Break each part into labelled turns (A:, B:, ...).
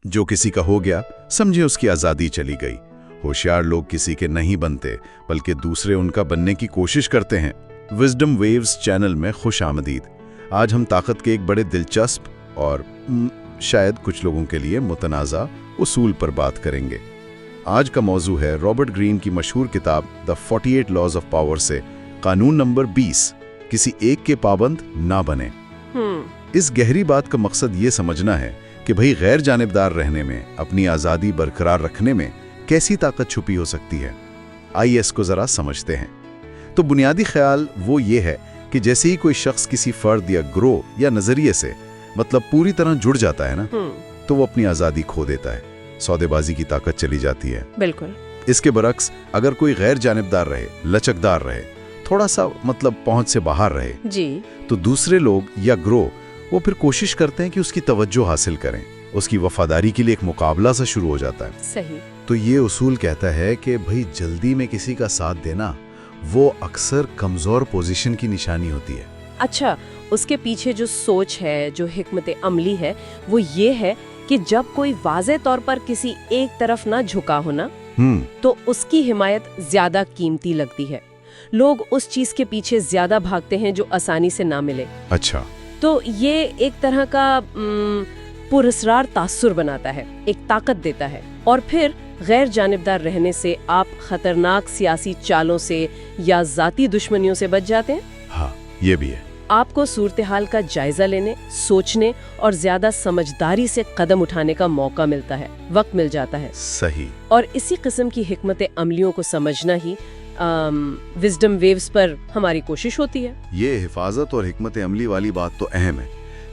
A: जो किसी का हो गया, समझे उसकी आज़ादी चली गई। होशियार लोग किसी के नहीं बनते, बल्कि दूसरे उनका बनने की कोशिश करते हैं। विजडम वेव्स चैनल में खुश आमदीद। आज हम ताकत के एक बड़े दिलचस्प और शायद कुछ लोगों के लिए मुतनाज़ा उसूल पर बात करेंगे। आज का मौजू है रॉबर्ट ग्रीन की मशहूर किताब द 48 लॉज ऑफ पावर से कानून नंबर 20, किसी एक के पाबंद ना बने। इस गहरी बात का मकसद ये समझना है कि भाई गैर जानिबदार रहने में, अपनी आज़ादी बरकरार रखने में कैसी ताकत छुपी हो सकती है। आइए इसको ज़रा समझते हैं। तो बुनियादी ख्याल वो ये है कि जैसे ही कोई शख्स किसी फर्द या ग्रोह या नज़रिए से मतलब पूरी तरह जुड़ जाता है ना, तो वो अपनी आज़ादी खो देता है, सौदेबाजी की ताकत चली जाती है।
B: बिल्कुल।
A: इसके बरक्स अगर कोई गैर जानिबदार रहे, लचकदार रहे, थोड़ा सा मतलब पहुंच से बाहर रहे
B: जी,
A: तो दूसरे लोग या ग्रोह वो फिर कोशिश करते हैं कि उसकी तवज्जो हासिल करें। उसकी वफादारी के लिए एक मुकाबला सा शुरू हो जाता है।
B: सही।
A: तो ये उसूल कहता है कि भाई जल्दी में किसी का साथ देना वो अक्सर कमजोर पोजीशन की निशानी होती है।
B: अच्छा, उसके पीछे जो सोच है, जो हिकमत अमली है, वो ये है कि जब कोई वाज़े तौर पर किसी एक तरफ ना झुका हो ना, तो उसकी हिमायत ज्यादा कीमती लगती है। लोग उस चीज के पीछे ज्यादा भागते हैं जो आसानी से ना मिले।
A: अच्छा,
B: तो ये एक तरह का पुरस्कार तासुर बनाता है, एक ताकत देता है। और फिर गैर जानिबदार रहने से आप खतरनाक सियासी चालों से या जाती दुश्मनियों से बच जाते हैं।
A: हाँ, ये भी है।
B: आपको सूरत हाल का जायजा लेने, सोचने और ज्यादा समझदारी से कदम उठाने का मौका मिलता है, वक्त मिल जाता है।
A: सही।
B: और इसी किस्म की हिकमत अमलियों को समझना ही विजडम वेव्स पर हमारी कोशिश होती है।
A: ये हिफाजत और हिकमत अमली वाली बात तो अहम है,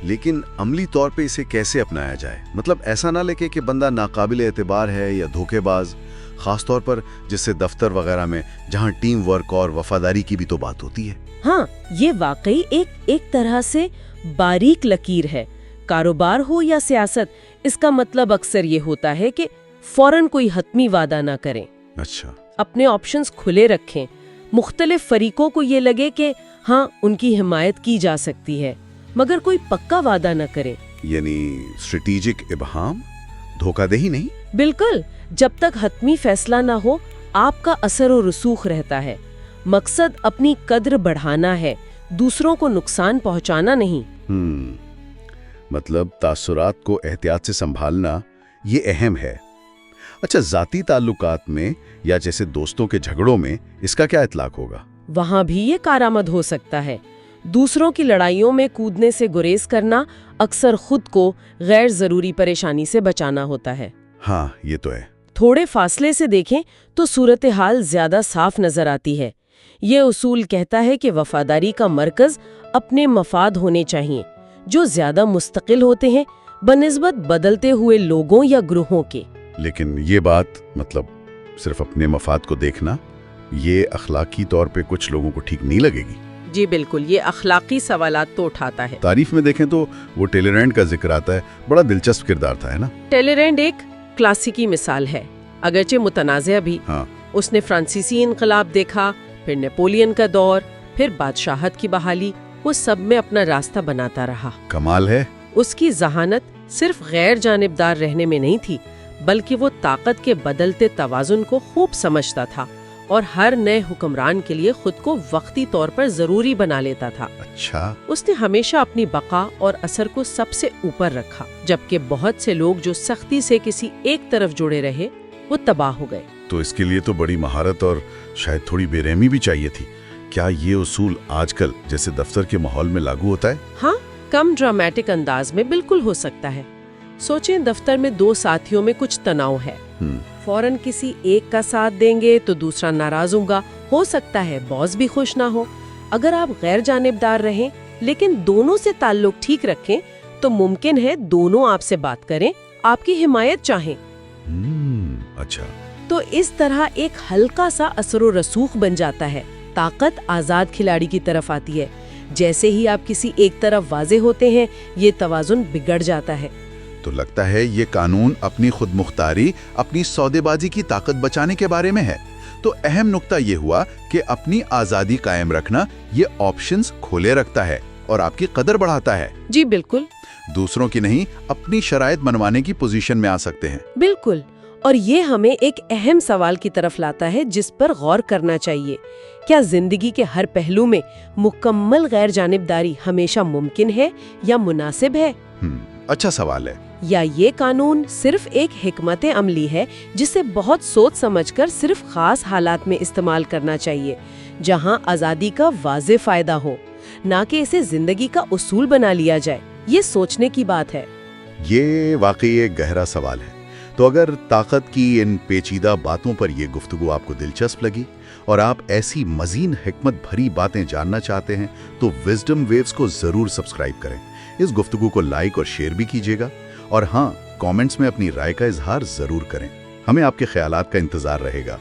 A: लेकिन अमली तौर पे इसे कैसे अपनाया जाए? मतलब ऐसा ना लगे कि बंदा नाकाबिल एतबार है या धोखेबाज, खास तौर पर जिससे दफ्तर वगैरह में जहाँ टीम वर्क और वफादारी की भी तो बात होती है।
B: हाँ, ये वाकई एक तरह से बारीक लकीर है। कारोबार हो या सियासत, इसका मतलब अक्सर ये होता है कि फौरन कोई हतमी वादा ना करें।
A: अच्छा।
B: अपने ऑप्शंस खुले रखें। मुख्तलिफ फरीकों को ये लगे कि हाँ, उनकी हिमायत की जा सकती है, मगर कोई पक्का वादा न करें।
A: यानी स्ट्रेटेजिक इबहाम, धोखाधही नहीं।
B: बिल्कुल। जब तक हतमी फैसला ना हो, आपका असर और रसूख रहता है। मकसद अपनी कद्र बढ़ाना है, दूसरों को नुकसान पहुंचाना नहीं।
A: मतलब तासुरात को एहतियात से संभालना ये अहम है। अच्छा, जाती ताल्लुकात में या जैसे दोस्तों के झगड़ों में इसका क्या इतलाक होगा?
B: वहाँ भी ये कारामद हो सकता है। दूसरों की लड़ाइयों में कूदने से गुरेज करना अक्सर खुद को गैर जरूरी परेशानी से बचाना होता है।
A: हाँ, ये तो है।
B: थोड़े फासले से देखें तो सूरत हाल ज्यादा साफ नजर आती है। ये उसूल कहता है कि वफादारी का मरकज अपने मफाद होने चाहिए, जो ज्यादा मुस्तकिल होते हैं बनिस्बत बदलते हुए लोगों या ग्रोहों के।
A: लेकिन ये बात मतलब सिर्फ अपने मफाद को देखना, ये अखलाकी तौर पे कुछ लोगों को ठीक नहीं लगेगी।
B: जी बिल्कुल, ये अखलाकी सवालात तो उठाता है।
A: तारीफ में देखें तो वो टेलेरेंट का जिक्र आता है, बड़ा दिलचस्प किरदार था, है ना?
B: टेलेरेंट एक क्लासिकी मिसाल है, अगरचे मुतनाज़िया भी।
A: हाँ।
B: उसने फ्रांसीसी इनकलाब देखा, फिर नेपोलियन का दौर, फिर बादशाहत की बहाली, वो सब में अपना रास्ता बनाता रहा।
A: कमाल है।
B: उसकी जहानत सिर्फ गैर जानिबदार रहने में नहीं थी, बल्कि वो ताकत के बदलते तवाजुन को खूब समझता था और हर नए हुक्मरान के लिए खुद को वक्ती तौर पर जरूरी बना लेता था।
A: अच्छा।
B: उसने हमेशा अपनी बका और असर को सबसे ऊपर रखा, जबकि बहुत से लोग जो सख्ती से किसी एक तरफ जुड़े रहे वो तबाह हो गए।
A: तो इसके लिए तो बड़ी महारत और शायद थोड़ी बेरहमी भी चाहिए थी। क्या ये उसूल आजकल जैसे दफ्तर के माहौल में लागू होता है?
B: हाँ, कम ड्रामेटिक अंदाज में बिल्कुल हो सकता है। सोचें, दफ्तर में दो साथियों में कुछ तनाव है, फौरन किसी एक का साथ देंगे तो दूसरा नाराज होगा, हो सकता है बॉस भी खुश ना हो। अगर आप गैर जानिबदार रहें लेकिन दोनों से ताल्लुक ठीक रखें, तो मुमकिन है दोनों आपसे बात करें, आपकी हिमायत चाहें।
A: अच्छा।
B: तो इस तरह एक हल्का सा असर व रसूख बन जाता है। ताकत आजाद खिलाड़ी की तरफ आती है। जैसे ही आप किसी एक तरफ वाजे होते हैं, ये तवाजुन बिगड़ जाता है।
A: तो लगता है ये कानून अपनी खुद मुख्तारी, अपनी सौदेबाजी की ताकत बचाने के बारे में है। तो अहम नुक्ता ये हुआ कि अपनी आजादी कायम रखना ये ऑप्शंस खोले रखता है और आपकी कदर बढ़ाता है।
B: जी बिल्कुल।
A: दूसरों की नहीं, अपनी शराइत मनवाने की पोजीशन में आ सकते हैं।
B: बिल्कुल। और ये हमें एक अहम सवाल की तरफ लाता है जिस पर गौर करना चाहिए। क्या जिंदगी के हर पहलू में मुकम्मल गैर जानिबदारी हमेशा मुमकिन है या मुनासिब है?
A: अच्छा सवाल है।
B: या ये कानून सिर्फ एक हिकमत अमली है जिसे बहुत सोच समझकर सिर्फ खास हालात में इस्तेमाल करना चाहिए, जहां आज़ादी का वाज़े फायदा हो, ना कि इसे जिंदगी का उसूल बना लिया जाए? ये सोचने की बात है।
A: ये वाकई एक गहरा सवाल है। तो अगर ताकत की इन पेचीदा बातों पर ये गुफ्तगू आपको दिलचस्प लगी और आप ऐसी मज़ीद हिकमत भरी बातें जानना चाहते हैं तो विजडम वेव्स को ज़रूर सब्सक्राइब करें। इस गुफ्तगू को लाइक और शेयर भी कीजिएगा, और हाँ, कमेंट्स में अपनी राय का इजहार ज़रूर करें। हमें आपके ख्यालात का इंतज़ार रहेगा।